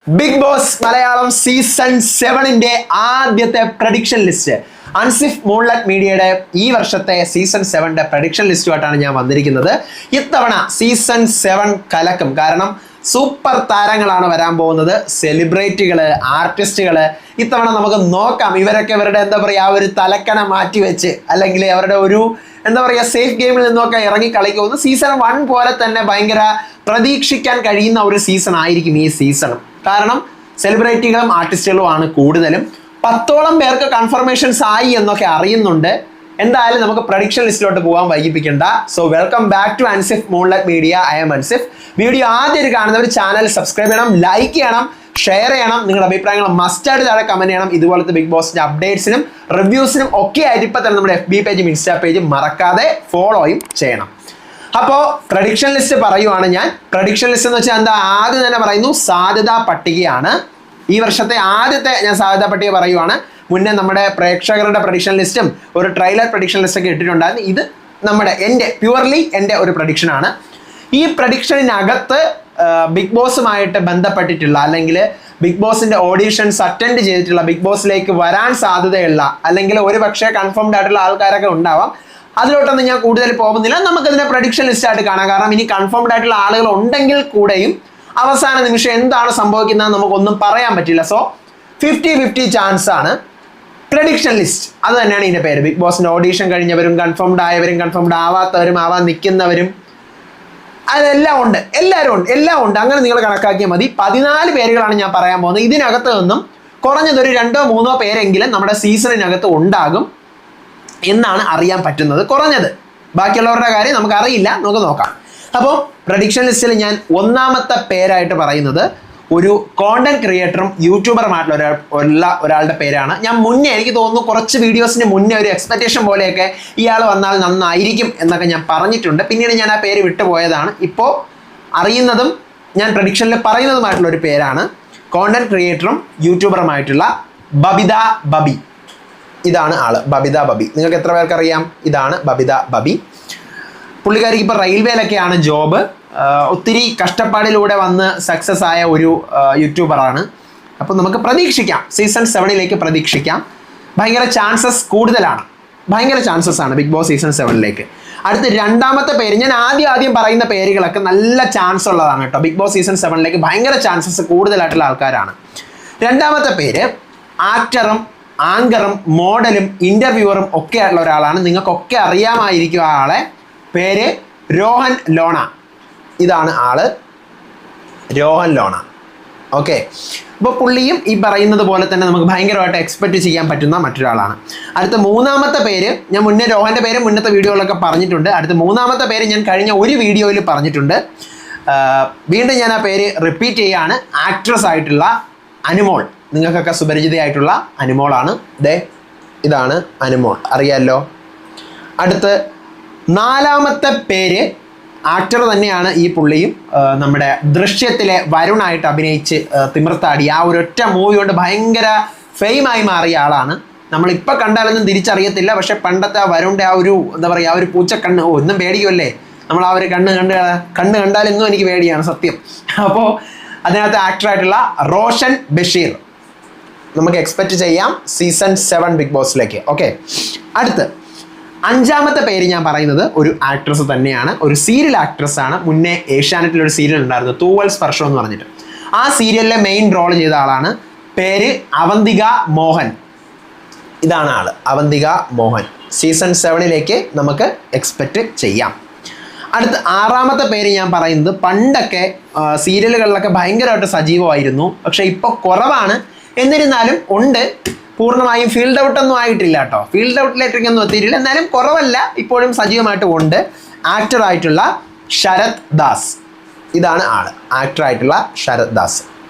Big boss Malayalam season 7-ന്റെ ആദ്യത്തെ prediction list Ansif moonlight മീഡിയയുടെ ഈ വർഷത്തെ സീസൺ 7-ന്റെ പ്രഡിക്ഷൻ ലിസ്റ്റുമായിട്ടാണ് ഞാൻ വന്നിരിക്കുന്നത്. ഇത്തവണ സീസൺ 7 കലക്കും. കാരണം സൂപ്പർ താരങ്ങളാണ് വരാൻ പോകുന്നത്, സെലിബ്രിറ്റികള്, ആർട്ടിസ്റ്റുകള്. ഇത്തവണ നമുക്ക് നോക്കാം ഇവരൊക്കെ ഇവരുടെ എന്താ പറയുക ആ ഒരു തലക്കന മാറ്റി വെച്ച് അല്ലെങ്കിൽ അവരുടെ ഒരു എന്താ പറയുക സേഫ് ഗെയിമിൽ നിന്നൊക്കെ ഇറങ്ങി കളിക്കുന്നു. സീസൺ 1 പോലെ തന്നെ ഭയങ്കര പ്രതീക്ഷിക്കാൻ കഴിയുന്ന ഒരു സീസൺ ആയിരിക്കും ഈ സീസൺ. കാരണം സെലിബ്രിറ്റികളും ആർട്ടിസ്റ്റുകളും ആണ് കൂടുതലും. 10ഓളം പേർക്ക് കൺഫർമേഷൻസ് ആയി എന്നൊക്കെ അറിയുന്നുണ്ട്. എന്തായാലും നമുക്ക് പ്രഡിക്ഷൻ ലിസ്റ്റിലോട്ട് പോകാൻ വൈകിപ്പിക്കണ്ട. So welcome back to Ansif moonlight media. I am Ansif. Video ആദ്യം കാണുന്നവർ ചാനൽ സബ്സ്ക്രൈബ് ചെയ്യണം, ലൈക്ക് ചെയ്യണം, ഷെയർ ചെയ്യണം. നിങ്ങളുടെ അഭിപ്രായങ്ങൾ മസ്റ്റായിട്ട് താഴെ കമന്റ് ചെയ്യണം. ഇതുപോലത്തെ ബിഗ് ബോസിന്റെ അപ്ഡേറ്റ്സിനും റിവ്യൂസിനും ഒക്കെ ആയിട്ട് ഇപ്പം തന്നെ നമ്മുടെ FB പേജും ഇൻസ്റ്റാ പേജും മറക്കാതെ ഫോളോയും ചെയ്യണം. അപ്പോൾ പ്രഡിക്ഷൻ ലിസ്റ്റ് പറയുവാണ് ഞാൻ. പ്രഡിക്ഷൻ ലിസ്റ്റ് എന്ന് വെച്ചാൽ എന്താ, ആദ്യം തന്നെ പറയുന്നു സാധ്യതാ പട്ടികയാണ്. ഈ വർഷത്തെ ആദ്യത്തെ ഞാൻ സാധ്യതാ പട്ടിക പറയുവാണ്. മുന്നേ നമ്മുടെ പ്രേക്ഷകരുടെ പ്രഡിക്ഷൻ ലിസ്റ്റും ഒരു ട്രെയിലർ പ്രഡിക്ഷൻ ലിസ്റ്റ് ഒക്കെ ഇട്ടിട്ടുണ്ടായിരുന്നു. ഇത് നമ്മുടെ പ്യുവർലി എൻ്റെ ഒരു പ്രഡിക്ഷനാണ്. ഈ പ്രഡിക്ഷനകത്ത് ബിഗ് ബോസുമായിട്ട് ബന്ധപ്പെട്ടിട്ടുള്ള അല്ലെങ്കിൽ ബിഗ് ബോസിന്റെ ഓഡീഷൻസ് അറ്റൻഡ് ചെയ്തിട്ടുള്ള ബിഗ് ബോസിലേക്ക് വരാൻ സാധ്യതയുള്ള അല്ലെങ്കിൽ ഒരു പക്ഷേ കൺഫേംഡ് ആയിട്ടുള്ള ആൾക്കാരൊക്കെ ഉണ്ടാവാം. അതിലോട്ടൊന്നും ഞാൻ കൂടുതൽ പോകുന്നില്ല. നമുക്കതിനെ പ്രഡിക്ഷൻ ലിസ്റ്റ് ആയിട്ട് കാണാം. കാരണം ഇനി കൺഫേംഡ് ആയിട്ടുള്ള ആളുകൾ ഉണ്ടെങ്കിൽ കൂടെയും അവസാന നിമിഷം എന്താണ് സംഭവിക്കുന്നത് നമുക്കൊന്നും പറയാൻ പറ്റില്ല. സോ 50-50 ചാൻസ് ആണ് പ്രഡിക്ഷൻ ലിസ്റ്റ്. അത് തന്നെയാണ് ഇതിന്റെ പേര്. ബിഗ് ബോസിന്റെ ഓഡീഷൻ കഴിഞ്ഞവരും കൺഫേംഡ് ആയവരും കൺഫേംഡ് ആവാത്തവരും ആവാൻ നിൽക്കുന്നവരും അതെല്ലാം ഉണ്ട്, എല്ലാവരും ഉണ്ട്, എല്ലാം ഉണ്ട്. അങ്ങനെ നിങ്ങൾ കണക്കാക്കിയാൽ മതി. 14 പേരുകളാണ് ഞാൻ പറയാൻ പോകുന്നത്. ഇതിനകത്ത് നിന്നും കുറഞ്ഞതൊരു 2-3 പേരെങ്കിലും നമ്മുടെ സീസണിനകത്ത് ഉണ്ടാകും എന്നാണ് അറിയാൻ പറ്റുന്നത്, കുറഞ്ഞത്. ബാക്കിയുള്ളവരുടെ കാര്യം നമുക്ക് അറിയില്ല, നമുക്ക് നോക്കാം. അപ്പോൾ പ്രഡിക്ഷൻ ലിസ്റ്റിൽ ഞാൻ ഒന്നാമത്തെ പേരായിട്ട് പറയുന്നത് ഒരു കോണ്ടന്റ് ക്രിയേറ്ററും യൂട്യൂബറുമായിട്ടുള്ള ഒരാളുടെ പേരാണ്. ഞാൻ മുന്നേ എനിക്ക് തോന്നുന്നു കുറച്ച് വീഡിയോസിന് മുന്നേ ഒരു എക്സ്പെക്റ്റേഷൻ പോലെയൊക്കെ ഇയാൾ വന്നാൽ നന്നായിരിക്കും എന്നൊക്കെ ഞാൻ പറഞ്ഞിട്ടുണ്ട്. പിന്നീട് ഞാൻ ആ പേര് വിട്ടുപോയതാണ്. ഇപ്പോൾ അറിയുന്നതും ഞാൻ പ്രഡിക്ഷനിൽ പറയുന്നതുമായിട്ടുള്ള ഒരു പേരാണ് കോണ്ടന്റ് ക്രിയേറ്ററും യൂട്യൂബറുമായിട്ടുള്ള ബബിത ബബി. ഇതാണ് ആള്, ബബിത ബബി. നിങ്ങൾക്ക് എത്ര പേർക്ക് അറിയാം? ഇതാണ് ബബിത ബബി. പുള്ളിക്കാരിക്ക് ഇപ്പോൾ റെയിൽവേയിലൊക്കെയാണ് ജോബ്. ഒത്തിരി കഷ്ടപ്പാടിലൂടെ വന്ന് സക്സസ് ആയ ഒരു യൂട്യൂബറാണ്. അപ്പോൾ നമുക്ക് പ്രതീക്ഷിക്കാം സീസൺ 7ലേക്ക് പ്രതീക്ഷിക്കാം. ഭയങ്കര ചാൻസസ് കൂടുതലാണ്, ഭയങ്കര ചാൻസസ് ആണ് ബിഗ് ബോസ് സീസൺ 7ലേക്ക്. അടുത്ത രണ്ടാമത്തെ പേര്, ഞാൻ ആദ്യം പറയുന്ന പേരുകളൊക്കെ നല്ല ചാൻസ് ഉള്ളതാണ് കേട്ടോ. ബിഗ് ബോസ് സീസൺ 7ലേക്ക് ഭയങ്കര ചാൻസസ് കൂടുതലായിട്ടുള്ള ആൾക്കാരാണ്. രണ്ടാമത്തെ പേര് ആക്ടറും ആങ്കറും മോഡലും ഇൻ്റർവ്യൂവറും ഒക്കെ ആയിട്ടുള്ള ഒരാളാണ്. നിങ്ങൾക്കൊക്കെ അറിയാമായിരിക്കും ആ ആളെ. പേര് രോഹൻ ലോണ. ഇതാണ് ആള്, രോഹൻ ലോണ. ഓക്കെ. അപ്പോൾ പുള്ളിയും ഈ പറയുന്നത് പോലെ തന്നെ നമുക്ക് ഭയങ്കരമായിട്ട് എക്സ്പെക്റ്റ് ചെയ്യാൻ പറ്റുന്ന മറ്റൊരാളാണ്. അടുത്ത മൂന്നാമത്തെ പേര്, ഞാൻ മുന്നേ രോഹൻ്റെ പേര് മുന്നത്തെ വീഡിയോകളൊക്കെ പറഞ്ഞിട്ടുണ്ട്. അടുത്ത മൂന്നാമത്തെ പേര് ഞാൻ കഴിഞ്ഞ ഒരു വീഡിയോയിൽ പറഞ്ഞിട്ടുണ്ട്. വീണ്ടും ഞാൻ ആ പേര് റിപ്പീറ്റ് ചെയ്യാണ്. ആക്ട്രസ് ആയിട്ടുള്ള അനുമോൾ. നിങ്ങൾക്കൊക്കെ സുപരിചിതയായിട്ടുള്ള അനുമോളാണ്. ഇതാണ് അനുമോൾ, അറിയാമല്ലോ. അടുത്ത് നാലാമത്തെ പേര് ആക്ടർ തന്നെയാണ് ഈ പുള്ളിയും. നമ്മുടെ ദൃശ്യത്തിലെ വരുണായിട്ട് അഭിനയിച്ച് തിമിർത്താടി ആ ഒരൊറ്റ മൂവി കൊണ്ട് ഭയങ്കര ഫെയിമായി മാറിയ ആളാണ്. നമ്മളിപ്പോൾ കണ്ടാലൊന്നും തിരിച്ചറിയത്തില്ല. പക്ഷെ പണ്ടത്തെ ആ വരുണിൻ്റെ ആ ഒരു എന്താ പറയുക ആ ഒരു പൂച്ചക്കണ്ണ്, ഒന്നും പേടിക്കുമല്ലേ നമ്മൾ. ആ ഒരു കണ്ണ് കണ്ടാലെന്നും എനിക്ക് പേടിയാണ് സത്യം. അപ്പോൾ അതിനകത്ത് ആക്ടറായിട്ടുള്ള റോഷൻ ബഷീർ നമുക്ക് എക്സ്പെക്റ്റ് ചെയ്യാം സീസൺ 7 ബിഗ് ബോസിലേക്ക്. ഓക്കെ. അടുത്ത് അഞ്ചാമത്തെ പേര് ഞാൻ പറയുന്നത് ഒരു ആക്ട്രസ് തന്നെയാണ്, ഒരു സീരിയൽ ആക്ട്രസ് ആണ്. മുന്നേ ഏഷ്യാനെറ്റിലൊരു സീരിയൽ ഉണ്ടായിരുന്നു, തൂവൽ സ്പർശം എന്ന് പറഞ്ഞിട്ട്. ആ സീരിയലിലെ മെയിൻ റോൾ ചെയ്ത ആളാണ്. പേര് അവന്തിക മോഹൻ. ഇതാണ് ആള്, അവന്തിക മോഹൻ. സീസൺ 7ലേക്ക് നമുക്ക് എക്സ്പെക്റ്റ് ചെയ്യാം. അടുത്ത ആറാമത്തെ പേര് ഞാൻ പറയുന്നത് പണ്ടൊക്കെ സീരിയലുകളിലൊക്കെ ഭയങ്കരമായിട്ട് സജീവമായിരുന്നു, പക്ഷെ ഇപ്പോൾ കുറവാണ്. എന്നിരുന്നാലും ഉണ്ട്. പൂർണ്ണമായും ഫീൽഡ് ഔട്ടൊന്നും ആയിട്ടില്ല കേട്ടോ, ഫീൽഡ് ഔട്ടിലേക്കൊന്നും എത്തിയിട്ടില്ല. എന്നാലും കുറവല്ല, ഇപ്പോഴും സജീവമായിട്ട് ഉണ്ട്. ആക്ടറായിട്ടുള്ള ശരത് ദാസ്. ഇതാണ് ആള്, ആക്ടറായിട്ടുള്ള ശരത് ദാസ്.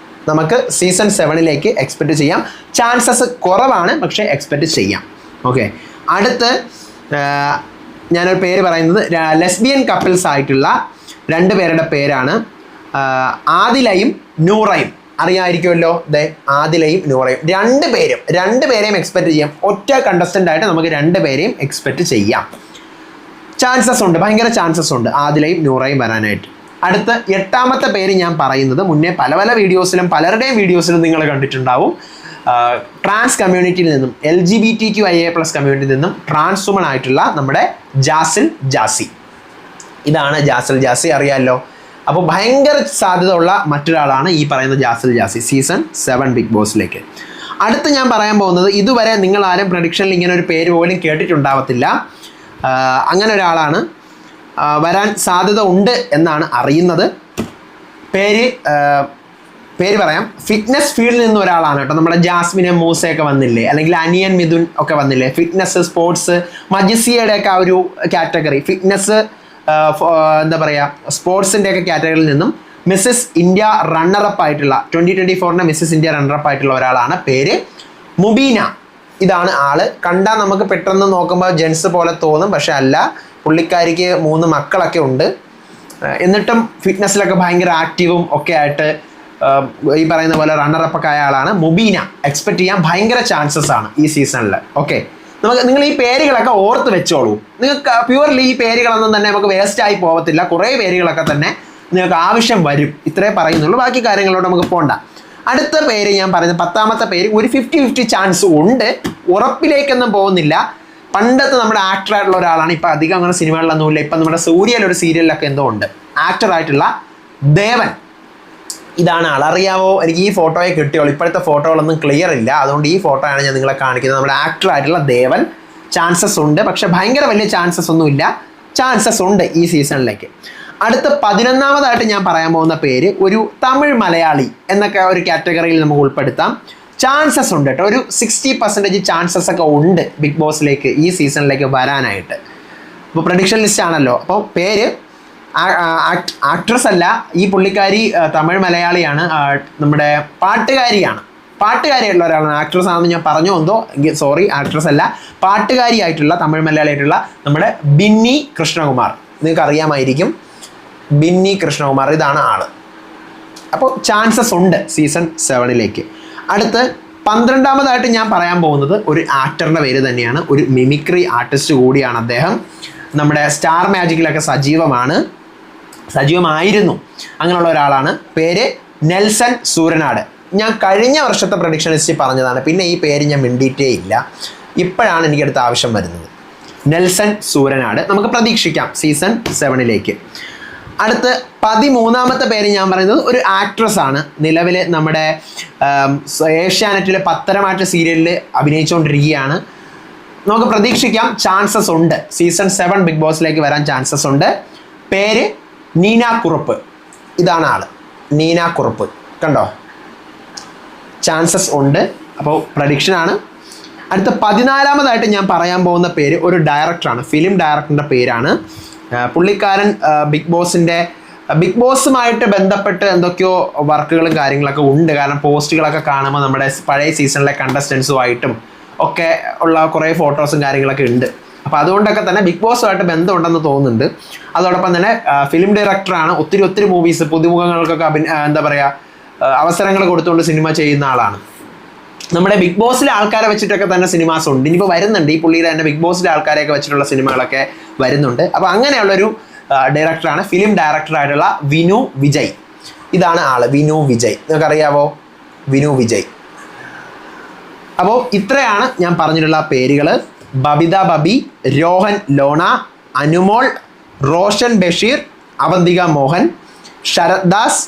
നമുക്ക് സീസൺ 7ലേക്ക് എക്സ്പെക്റ്റ് ചെയ്യാം. ചാൻസസ് കുറവാണ്, പക്ഷേ എക്സ്പെക്റ്റ് ചെയ്യാം. ഓക്കെ. അടുത്ത് ഞാനൊരു പേര് പറയുന്നത് ലെസ്ബിയൻ കപ്പിൾസ് ആയിട്ടുള്ള 2 പേരുടെ പേരാണ് ആദിലയും നൂറയും. അറിയാമായിരിക്കുമല്ലോ. ആദിലയും നൂറയും. 2 പേരെയും എക്സ്പെക്റ്റ് ചെയ്യാം. ഒറ്റ കണ്ടസ്റ്റൻ്റ് ആയിട്ട് നമുക്ക് 2 പേരെയും എക്സ്പെക്റ്റ് ചെയ്യാം. ചാൻസസ് ഉണ്ട്, ഭയങ്കര ചാൻസസ് ഉണ്ട് ആദിലയും നൂറയും വരാനായിട്ട്. അടുത്ത 8ാമത്തെ പേര് ഞാൻ പറയുന്നത് മുന്നേ പല പല വീഡിയോസിലും പലരുടെയും വീഡിയോസിലും നിങ്ങൾ കണ്ടിട്ടുണ്ടാവും. ട്രാൻസ് കമ്മ്യൂണിറ്റിയിൽ നിന്നും LGBTQIA+ കമ്മ്യൂണിറ്റിയിൽ നിന്നും ട്രാൻസ് വുമൺ ആയിട്ടുള്ള നമ്മുടെ ജാസിൽ ജാസി. ഇതാണ് ജാസിൽ ജാസി, അറിയാമല്ലോ. അപ്പോൾ ഭയങ്കര സാധ്യത ഉള്ള മറ്റൊരാളാണ് ഈ പറയുന്ന ജാസിൽ ജാസി സീസൺ 7 ബിഗ് ബോസിലേക്ക്. അടുത്ത് ഞാൻ പറയാൻ പോകുന്നത്, ഇതുവരെ നിങ്ങൾ ആരും പ്രഡിക്ഷനിൽ ഇങ്ങനെ ഒരു പേര് പോലും കേട്ടിട്ടുണ്ടാവത്തില്ല. അങ്ങനെ ഒരാളാണ് വരാൻ സാധ്യത ഉണ്ട് എന്നാണ് അറിയുന്നത്. പേര് പറയാം. ഫിറ്റ്നസ് ഫീൽഡിൽ നിന്ന് ഒരാളാണ് കേട്ടോ. നമ്മുടെ ജാസ്മിനെ മൂസയൊക്കെ വന്നില്ലേ, അല്ലെങ്കിൽ അനിയൻ മിഥുൻ ഒക്കെ വന്നില്ലേ. ഫിറ്റ്നസ്, സ്പോർട്സ്, മജിസിയുടെ ഒക്കെ ആ ഒരു കാറ്റഗറി, ഫിറ്റ്നസ് എന്താ പറയുക സ്പോർട്സിൻ്റെ ഒക്കെ കാറ്റഗറിയിൽ നിന്നും മിസ്സസ് ഇന്ത്യ റണ്ണറപ്പ് ആയിട്ടുള്ള 2024 മിസ്സസ് ഇന്ത്യ റണ്ണറപ്പ് ആയിട്ടുള്ള ഒരാളാണ്. പേര് മുബീന. ഇതാണ് ആള്. കണ്ടാൽ നമുക്ക് പെട്ടെന്ന് നോക്കുമ്പോൾ ജെൻസ് പോലെ തോന്നും, പക്ഷെ അല്ല. പുള്ളിക്കാരിക്ക് 3 മക്കളൊക്കെ ഉണ്ട്. എന്നിട്ടും ഫിറ്റ്നസ്സിലൊക്കെ ഭയങ്കര ആക്റ്റീവും ഒക്കെ ആയിട്ട് ഈ പറയുന്ന പോലെ റണ്ണറപ്പൊക്കെ ആയ ആളാണ് മുബീന. എക്സ്പെക്ട് ചെയ്യാൻ ഭയങ്കര ചാൻസസ് ആണ് ഈ സീസണിൽ. ഓക്കെ, നിങ്ങൾ ഈ പേരുകളൊക്കെ ഓർത്ത് വെച്ചോളൂ. നിങ്ങൾക്ക് പ്യുവർലി ഈ പേരുകളൊന്നും തന്നെ നമുക്ക് വേസ്റ്റ് ആയി പോകത്തില്ല. കുറേ പേരുകളൊക്കെ തന്നെ നിങ്ങൾക്ക് ആവശ്യം വരും. ഇത്രേ പറയുന്നുള്ളൂ, ബാക്കി കാര്യങ്ങളോട് നമുക്ക് പോകണ്ട. അടുത്ത പേര് ഞാൻ പറയുന്നത് 10ാമത്തെ പേര്, ഒരു 50-50 ചാൻസ് ഉണ്ട്, ഉറപ്പിലേക്കൊന്നും പോകുന്നില്ല. പണ്ടത്തെ നമ്മുടെ ആക്ടറായിട്ടുള്ള ഒരാളാണ്. ഇപ്പം അധികം അങ്ങനെ സിനിമകളിലൊന്നുമില്ല. ഇപ്പം നമ്മുടെ സൂര്യയിലൊരു സീരിയലിലൊക്കെ എന്തോ ഉണ്ട്. ആക്ടറായിട്ടുള്ള ദേവൻ. ഇതാണ് ആൾ. അറിയാവോ? എനിക്ക് ഈ ഫോട്ടോയെ കിട്ടിയോളൂ. ഇപ്പോഴത്തെ ഫോട്ടോകളൊന്നും ക്ലിയർ ഇല്ല, അതുകൊണ്ട് ഈ ഫോട്ടോയാണ് ഞാൻ നിങ്ങളെ കാണിക്കുന്നത്. നമ്മുടെ ആക്ടറായിട്ടുള്ള ദേവൻ. ചാൻസസ് ഉണ്ട്, പക്ഷെ ഭയങ്കര വലിയ ചാൻസസ് ഒന്നുമില്ല. ചാൻസസ് ഉണ്ട് ഈ സീസണിലേക്ക്. അടുത്ത 11ാമതായിട്ട് ഞാൻ പറയാൻ പോകുന്ന പേര് ഒരു തമിഴ് മലയാളി എന്നൊക്കെ ഒരു കാറ്റഗറിയിൽ നമുക്ക് ഉൾപ്പെടുത്താം. ചാൻസസ് ഉണ്ട് കേട്ടോ. ഒരു 60% ചാൻസസ് ഒക്കെ ഉണ്ട് ബിഗ് ബോസിലേക്ക് ഈ സീസണിലേക്ക് വരാനായിട്ട്. അപ്പോൾ പ്രഡിക്ഷൻ ലിസ്റ്റ് ആണല്ലോ. അപ്പോൾ പേര് ആക്ട്രസ് അല്ല, ഈ പുള്ളിക്കാരി തമിഴ് മലയാളിയാണ്. നമ്മുടെ പാട്ടുകാരിയായിട്ടുള്ള ഒരാളാണ്. ആക്ട്രസ് ആണെന്ന് ഞാൻ പറഞ്ഞോ എന്തോ, സോറി, ആക്ട്രസ് അല്ല, പാട്ടുകാരിയായിട്ടുള്ള തമിഴ് മലയാളിയായിട്ടുള്ള നമ്മുടെ ബിന്നി കൃഷ്ണകുമാർ. നിങ്ങൾക്ക് അറിയാമായിരിക്കും, ബിന്നി കൃഷ്ണകുമാർ. ഇതാണ് ആള്. അപ്പോൾ ചാൻസസ് ഉണ്ട് സീസൺ 7ലേക്ക്. അടുത്ത് 12ാമതായിട്ട് ഞാൻ പറയാൻ പോകുന്നത് ഒരു ആക്ടറിൻ്റെ പേര് തന്നെയാണ്. ഒരു മിമിക്രി ആർട്ടിസ്റ്റ് കൂടിയാണ് അദ്ദേഹം. നമ്മുടെ സ്റ്റാർ മാജിക്കിലൊക്കെ സജീവമായിരുന്നു. അങ്ങനെയുള്ള ഒരാളാണ്. പേര് നെൽസൺ സൂരനാട്. ഞാൻ കഴിഞ്ഞ വർഷത്തെ പ്രഡിക്ഷൻ ലിസ്റ്റ് പറഞ്ഞതാണ്, പിന്നെ ഈ പേര് ഞാൻ മിണ്ടിയിട്ടേ ഇല്ല. ഇപ്പോഴാണ് എനിക്കടുത്ത ആവശ്യം വരുന്നത്. നെൽസൺ സൂരനാട് നമുക്ക് പ്രതീക്ഷിക്കാം സീസൺ 7ലേക്ക്. അടുത്ത് 13ാമത്തെ പേര് ഞാൻ പറയുന്നത് ഒരു ആക്ട്രസ് ആണ്. നിലവിൽ നമ്മുടെ ഏഷ്യാനെറ്റിലെ പത്തരമാറ്റ സീരിയലിൽ അഭിനയിച്ചുകൊണ്ടിരിക്കുകയാണ്. നമുക്ക് പ്രതീക്ഷിക്കാം, ചാൻസസ് ഉണ്ട്. സീസൺ 7 ബിഗ് ബോസിലേക്ക് വരാൻ ചാൻസസ് ഉണ്ട്. പേര് നീന കുറുപ്പ്. ഇതാണ് ആള്, നീന കുറുപ്പ്. കണ്ടോ, ചാൻസസ് ഉണ്ട്. അപ്പോൾ പ്രഡിക്ഷനാണ്. അടുത്ത 14ാമതായിട്ട് ഞാൻ പറയാൻ പോകുന്ന പേര് ഒരു ഡയറക്ടറാണ്. ഫിലിം ഡയറക്ടറിൻ്റെ പേരാണ്. പുള്ളിക്കാരൻ ബിഗ് ബോസുമായിട്ട് ബന്ധപ്പെട്ട് എന്തൊക്കെയോ വർക്കുകളും കാര്യങ്ങളൊക്കെ ഉണ്ട്. കാരണം പോസ്റ്റുകളൊക്കെ കാണുമ്പോൾ നമ്മുടെ പഴയ സീസണിലെ കണ്ടസ്റ്റൻസുമായിട്ടും ഒക്കെ ഉള്ള കുറേ ഫോട്ടോസും കാര്യങ്ങളൊക്കെ ഉണ്ട്. അപ്പോൾ അതുകൊണ്ടൊക്കെ തന്നെ ബിഗ് ബോസുമായിട്ട് ബന്ധമുണ്ടെന്ന് തോന്നുന്നുണ്ട്. അതോടൊപ്പം തന്നെ ഫിലിം ഡയറക്ടറാണ്. ഒത്തിരി മൂവീസ് പുതുമുഖങ്ങൾക്കൊക്കെ എന്താ പറയുക അവസരങ്ങൾ കൊടുത്തുകൊണ്ട് സിനിമ ചെയ്യുന്ന ആളാണ്. നമ്മുടെ ബിഗ് ബോസിലെ ആൾക്കാരെ വെച്ചിട്ടൊക്കെ തന്നെ സിനിമാസ് ഉണ്ട്. ഇനിയിപ്പോൾ വരുന്നുണ്ട്. ഈ പുള്ളിയുടെ തന്നെ ബിഗ് ബോസിലെ ആൾക്കാരെയൊക്കെ വെച്ചിട്ടുള്ള സിനിമകളൊക്കെ വരുന്നുണ്ട്. അപ്പോൾ അങ്ങനെയുള്ളൊരു ഡയറക്ടറാണ്, ഫിലിം ഡയറക്ടറായിട്ടുള്ള വിനു വിജയ്. ഇതാണ് ആള്, വിനു വിജയ്. നിങ്ങൾക്കറിയാവോ വിനു വിജയ്? അപ്പോൾ ഇത്രയാണ് ഞാൻ പറഞ്ഞിട്ടുള്ള പേരുകൾ. ബബിത ബബി, രോഹൻ ലോണ, അനുമോൾ, റോഷൻ ബഷീർ, അവന്തിക മോഹൻ, ശരത് ദാസ്,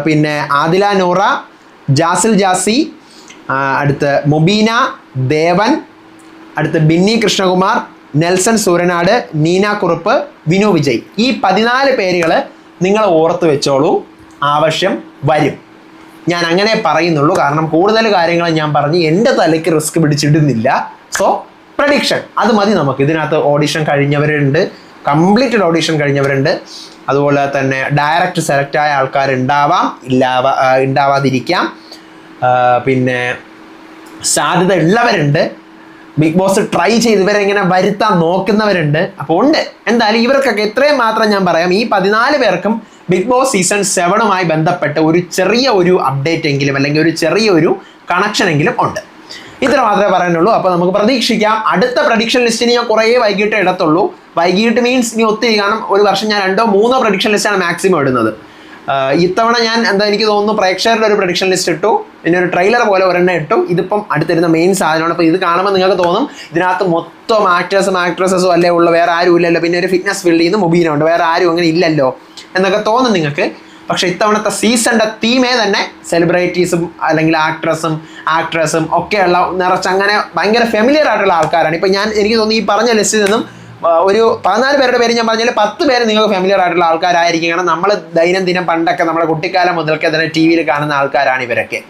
പിന്നെ ആദില നൂറ, ജാസിൽ ജാസി, അടുത്ത് മുബീന, ദേവൻ, അടുത്ത് ബിന്നി കൃഷ്ണകുമാർ, നെൽസൺ സൂരനാട്, നീന കുറുപ്പ്, വിനു വിജയ്. ഈ 14 പേരുകൾ നിങ്ങൾ ഓർത്ത് വെച്ചോളൂ. ആവശ്യം വരും. ഞാൻ അങ്ങനെ പറയുന്നുള്ളൂ. കാരണം കൂടുതൽ കാര്യങ്ങൾ ഞാൻ പറഞ്ഞ് എൻ്റെ തലയ്ക്ക് റിസ്ക് പിടിച്ചിടുന്നില്ല. സോ പ്രഡിക്ഷൻ അത് മതി നമുക്ക്. ഇതിനകത്ത് ഓഡിഷൻ കഴിഞ്ഞവരുണ്ട്, കംപ്ലീറ്റഡ് ഓഡിഷൻ കഴിഞ്ഞവരുണ്ട്. അതുപോലെ തന്നെ ഡയറക്റ്റ് സെലക്ട് ആയ ആൾക്കാരുണ്ടാവാം, ഉണ്ടാവാതിരിക്കാം. പിന്നെ സാധ്യത ഉള്ളവരുണ്ട്. ബിഗ് ബോസ് ട്രൈ ചെയ്ത് ഇവരെ ഇങ്ങനെ വരുത്താൻ നോക്കുന്നവരുണ്ട്. അപ്പോൾ ഉണ്ട്. എന്തായാലും ഇവർക്കൊക്കെ എത്രയും മാത്രം ഞാൻ പറയാം, ഈ 14 പേർക്കും ബിഗ് ബോസ് സീസൺ 7മായി ബന്ധപ്പെട്ട് ഒരു ചെറിയ ഒരു അപ്ഡേറ്റ് എങ്കിലും അല്ലെങ്കിൽ ഒരു ചെറിയൊരു കണക്ഷൻ എങ്കിലും ഉണ്ട്. ഇത്ര മാത്രമേ പറയാനുള്ളൂ. അപ്പോൾ നമുക്ക് പ്രതീക്ഷിക്കാം. അടുത്ത പ്രഡിക്ഷൻ ലിസ്റ്റിന് ഞാൻ കുറേ വൈകിട്ട് ഇടത്തുള്ളൂ. വൈകിട്ട് മീൻസ് ഇനി ഒത്തിരി, കാരണം ഒരു വർഷം ഞാൻ 2-3 പ്രഡിക്ഷൻ ലിസ്റ്റാണ് മാക്സിമം ഇടുന്നത്. ഇത്തവണ ഞാൻ എനിക്ക് തോന്നുന്നു പ്രേക്ഷകരുടെ ഒരു പ്രഡിക്ഷൻ ലിസ്റ്റ് ഇട്ടു, പിന്നെ ഒരു ട്രെയിലർ പോലെ ഒരെണ്ണം ഇട്ടു. ഇതിപ്പം അടുത്തിരുന്ന മെയിൻ സാധനമാണ്. അപ്പോൾ ഇത് കാണുമ്പോൾ നിങ്ങൾക്ക് തോന്നും ഇതിനകത്ത് മൊത്തം ആക്ട്രസും അല്ലേ ഉള്ളൂ, വേറെ ആരും ഇല്ലല്ലോ, പിന്നെ ഒരു ഫിറ്റ്നസ് ഫീൽഡിൽ നിന്ന് മുബീനുണ്ട്, വേറെ ആരും അങ്ങനെ ഇല്ലല്ലോ എന്നൊക്കെ തോന്നും നിങ്ങൾക്ക്. പക്ഷേ ഇത്തവണത്തെ സീസണിൻ്റെ തീമേ തന്നെ സെലിബ്രിറ്റീസും അല്ലെങ്കിൽ ആക്ട്രസും ഒക്കെയുള്ള നിറച്ച് അങ്ങനെ ഭയങ്കര ഫെമിലിയർ ആയിട്ടുള്ള ആൾക്കാരാണ്. ഇപ്പം എനിക്ക് തോന്നുന്നു ഈ പറഞ്ഞ ലിസ്റ്റിൽ നിന്നും ഒരു 14 പേരുടെ പേര് ഞാൻ പറഞ്ഞാൽ 10 പേര് നിങ്ങൾക്ക് ഫെമിലിയർ ആയിട്ടുള്ള ആൾക്കാരായിരിക്കും. കാരണം നമ്മൾ ദൈനംദിനം പണ്ടൊക്കെ നമ്മുടെ കുട്ടിക്കാലം മുതൽക്കേ തന്നെ ടി വിയിൽ കാണുന്ന ആൾക്കാരാണ് ഇവരൊക്കെ,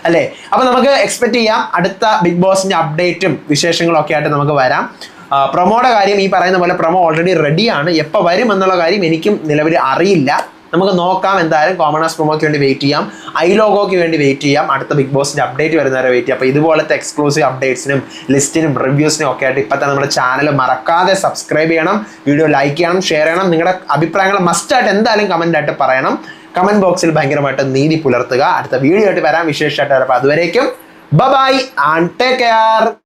അല്ലേ? അപ്പോൾ നമുക്ക് എക്സ്പെക്ട് ചെയ്യാം അടുത്ത ബിഗ് ബോസിൻ്റെ അപ്ഡേറ്റും വിശേഷങ്ങളും ഒക്കെ ആയിട്ട് നമുക്ക് വരാം. പ്രൊമോയുടെ കാര്യം ഈ പറയുന്ന പോലെ പ്രൊമോ ഓൾറെഡി റെഡിയാണ്. എപ്പോൾ വരും എന്നുള്ള കാര്യം എനിക്കും നിലവിൽ അറിയില്ല. നമുക്ക് നോക്കാം. എന്തായാലും കോമണേഴ്സ് പ്രൊമോയ്ക്ക് വേണ്ടി വെയിറ്റ് ചെയ്യാം, ഐലോഗോയ്ക്ക് വേണ്ടി വെയിറ്റ് ചെയ്യാം, അടുത്ത ബിഗ് ബോസിൻ്റെ അപ്ഡേറ്റ് വരുന്നവരെ വെയിറ്റ് ചെയ്യാം. അപ്പോൾ ഇതുപോലത്തെ എക്സ്ക്ലൂസീവ് അപ്ഡേറ്റ്സിനും ലിസ്റ്റിനും റിവ്യൂസിനും ഒക്കെ ആയിട്ട് ഇപ്പോഴത്തെ നമ്മുടെ ചാനൽ മറക്കാതെ സബ്സ്ക്രൈബ് ചെയ്യണം, വീഡിയോ ലൈക്ക് ചെയ്യണം, ഷെയർ ചെയ്യണം. നിങ്ങളുടെ അഭിപ്രായങ്ങൾ മസ്റ്റായിട്ട് എന്തായാലും കമൻ്റ് ആയിട്ട് പറയണം. കമൻറ്റ് ബോക്സിൽ ഭയങ്കരമായിട്ട് നീതി പുലർത്തുക. അടുത്ത വീഡിയോ ആയിട്ട് വരാം, വിശേഷമായിട്ട് വരാം. അപ്പോൾ അതുവരേക്കും ബൈ ആൻഡ് ടേക്ക് കെയർ.